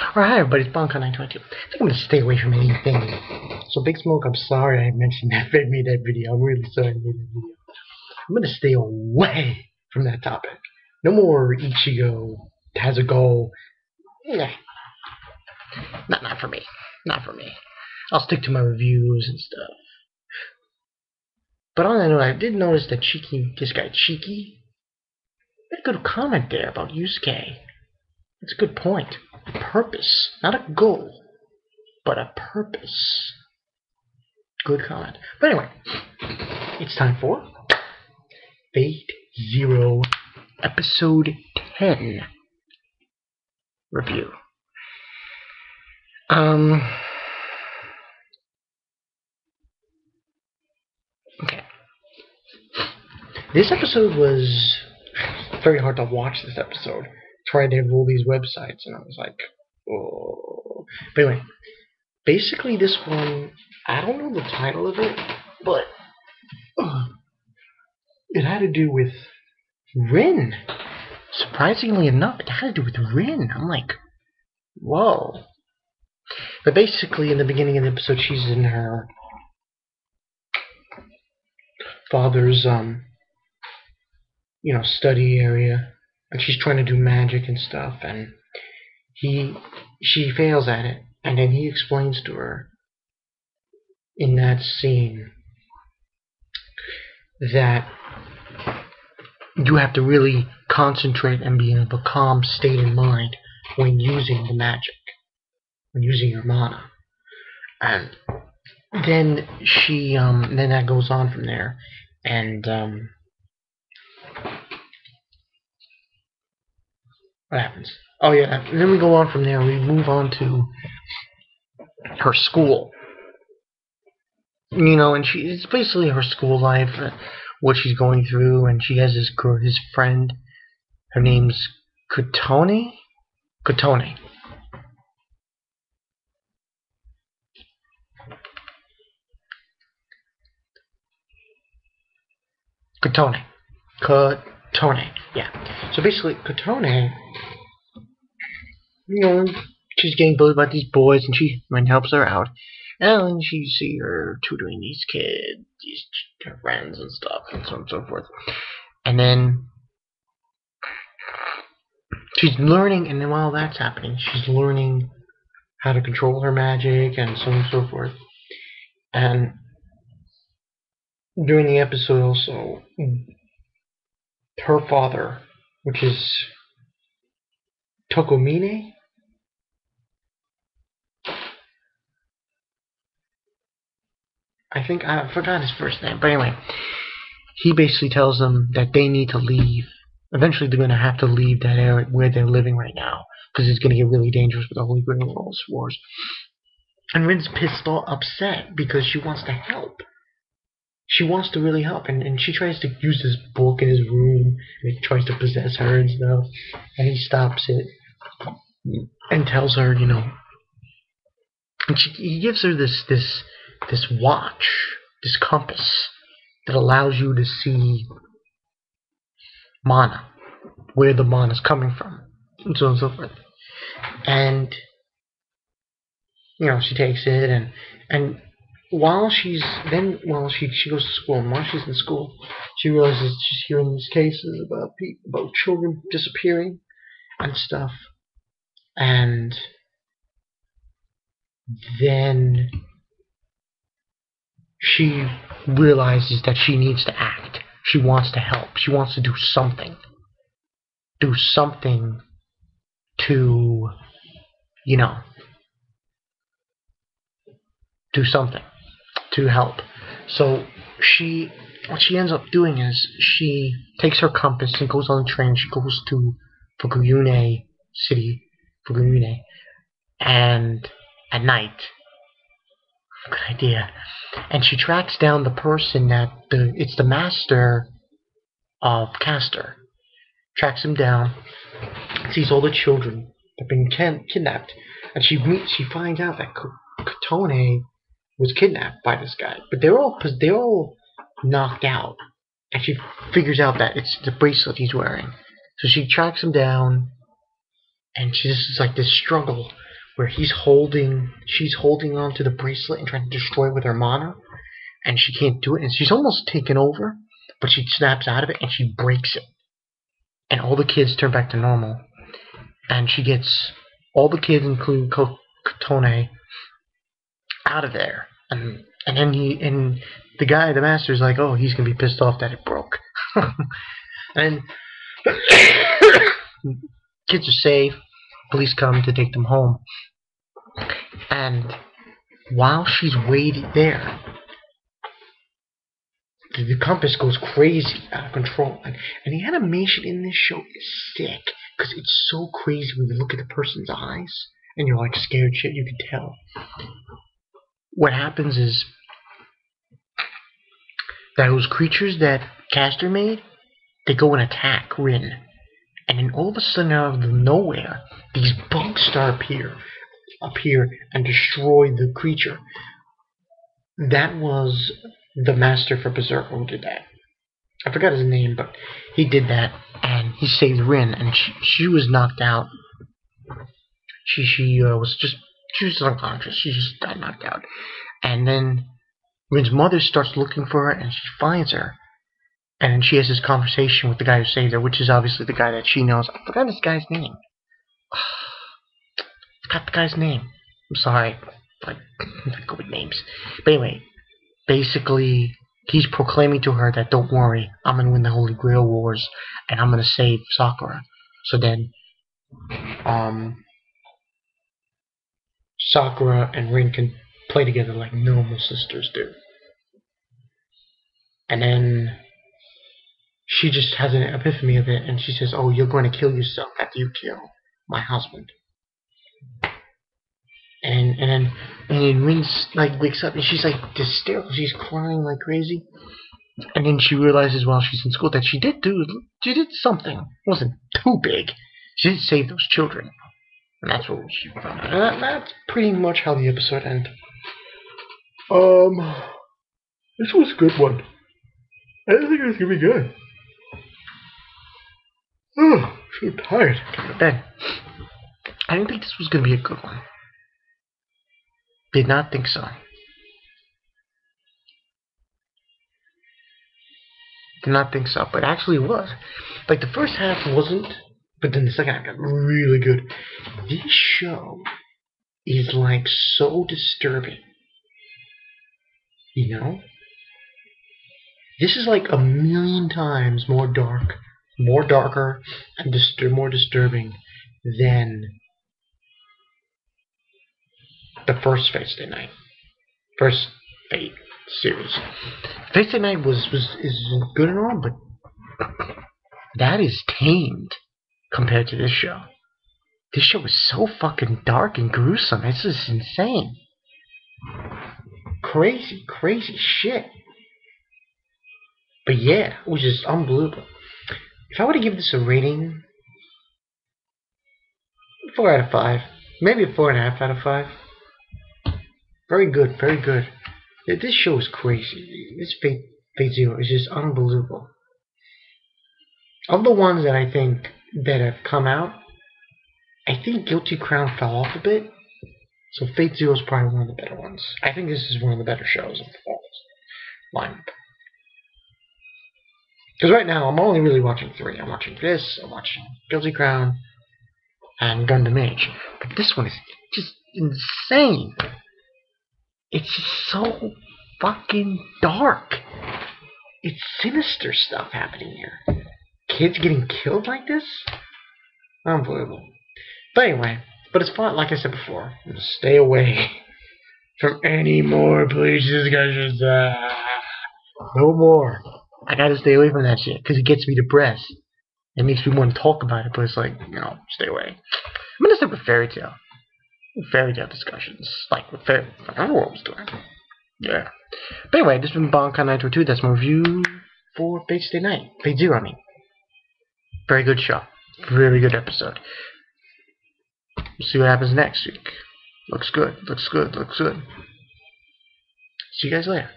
Alright, hi everybody, it's Bonko922. I think I'm gonna stay away from anything. So Big Smoke, I'm sorry I mentioned that I made that video. I'm really sorry I made that video. I'm gonna stay away from that topic. No more Ichigo has a goal. Nah. Not for me. Not for me. I'll stick to my reviews and stuff. But on that note, I did notice that this guy Cheeky, made a good comment there about Yusuke. That's a good point. Purpose, not a goal, but a purpose. Good comment. But anyway, it's time for Fate Zero Episode 10 review. Okay. This episode was very hard to watch. This episode. Tried to have all these websites, and I was like, oh. But anyway, basically this one, I don't know the title of it, but it had to do with Rin. Surprisingly enough, it had to do with Rin. I'm like, whoa. But basically, in the beginning of the episode, she's in her father's, study area, and she's trying to do magic and stuff, and she fails at it, and then he explains to her in that scene that you have to really concentrate and be in a calm state of mind when using the magic, when using your mana. And then then that goes on from there, and what happens? Oh yeah, and then we go on from there. We move on to her school. And it's basically her school life, what she's going through, and she has his friend. Her name's Kotone. Kotone. Yeah. So basically, Kotone, she's getting bullied by these boys, and Rin helps her out. And you see her tutoring these kids, her friends and stuff, and so on and so forth. And then she's learning, and then while that's happening, she's learning how to control her magic, and so on and so forth. And during the episode also, her father, which is Tokomine, I think, I forgot his first name, but anyway, he basically tells them that they need to leave. Eventually they're going to have to leave that area where they're living right now, because it's going to get really dangerous with the Holy Grail Wars. And Rin's pissed off, upset, because she wants to help. She wants to really help, and she tries to use this book in his room, and he tries to possess her and stuff, and he stops it, and tells her, and he gives her this watch, this compass, that allows you to see mana, where the mana is coming from, and so on and so forth. And she takes it, and while she goes to school, and while she's in school, she realizes she's hearing these cases about children disappearing and stuff. And then she realizes that she needs to act. She wants to help. She wants to do something. Do something to, do something to help. So what she ends up doing is she takes her compass and goes on the train. She goes to Fukuyune City, and at night, good idea, and she tracks down the person it's the master of Castor. Tracks him down, sees all the children that have been kidnapped, and she finds out that Kotone was kidnapped by this guy, but they're all knocked out, and she figures out that it's the bracelet he's wearing. So she tracks him down, and she's just like this struggle where she's holding on to the bracelet and trying to destroy it with her mana, and she can't do it, and she's almost taken over, but she snaps out of it and she breaks it, and all the kids turn back to normal, and she gets all the kids, including Kotone, out of there, and then the guy, the master's like, oh, he's gonna be pissed off that it broke, and kids are safe. Police come to take them home, and while she's waiting there, the compass goes crazy, out of control, and the animation in this show is sick, because it's so crazy when you look at the person's eyes, and you're like scared shit, you can tell. What happens is, those creatures that Castor made, they go and attack Rin, and then all of a sudden, out of nowhere, these bugs start appear and destroy the creature. That was the master for Berserker who did that. I forgot his name, but he did that, and he saved Rin, and she was knocked out. She was unconscious. She just got knocked out, and then Rin's mother starts looking for her, and she finds her. And then she has this conversation with the guy who saved her, which is obviously the guy that she knows. I forgot this guy's name. I forgot the guy's name. I'm sorry. Like, I go with names. But anyway, basically, he's proclaiming to her that, don't worry, I'm going to win the Holy Grail Wars, and I'm going to save Sakura. So then, Sakura and Rin can play together like normal sisters do. And then she just has an epiphany of it, and she says, oh, you're going to kill yourself after you kill my husband. And then Rin's like wakes up, and she's like hysterical. She's crying like crazy. And then she realizes while she's in school that she did something. It wasn't too big. She did save those children. And that's what she found out. And that's pretty much how the episode ended. This was a good one. I didn't think it was gonna be good. Oh, so tired. But then, I didn't think this was gonna be a good one. Did not think so. Did not think so, but actually it was. Like, the first half wasn't, but then the second half got really good. This show is like so disturbing. You know? This is like a million times more darker, and more disturbing than the first Fate Stay Night. First Fate series. Fate Stay Night is good and all, but that is tamed compared to this show. This show is so fucking dark and gruesome. It's just insane. Crazy, crazy shit. But yeah, it was just unbelievable. If I were to give this a rating, 4 out of 5. Maybe a 4.5 out of 5. Very good, very good. This show is crazy. This Fate Zero is just unbelievable. Of the ones that I think that have come out, I think Guilty Crown fell off a bit. So Fate Zero is probably one of the better ones. I think this is one of the better shows of all this lineup. Because right now, I'm only really watching 3. I'm watching this, I'm watching Guilty Crown, and Gundam Age. But this one is just insane. It's just so fucking dark. It's sinister stuff happening here. Kids getting killed like this? Unbelievable. But anyway, but it's fun, like I said before. Stay away from any more places, guys. No more. I gotta stay away from that shit, because it gets me depressed. It makes me want to talk about it, but it's like, stay away. I'm gonna stick with Fairy Tail. Fairy Tail discussions. Like, with Fairy Tail. I don't know what I was doing. Yeah. But anyway, this has been Bonkai 922. That's my review for Fate Stay Night. Fate Zero, I mean. Very good show. Really good episode. We'll see what happens next week. Looks good. Looks good. Looks good. See you guys later.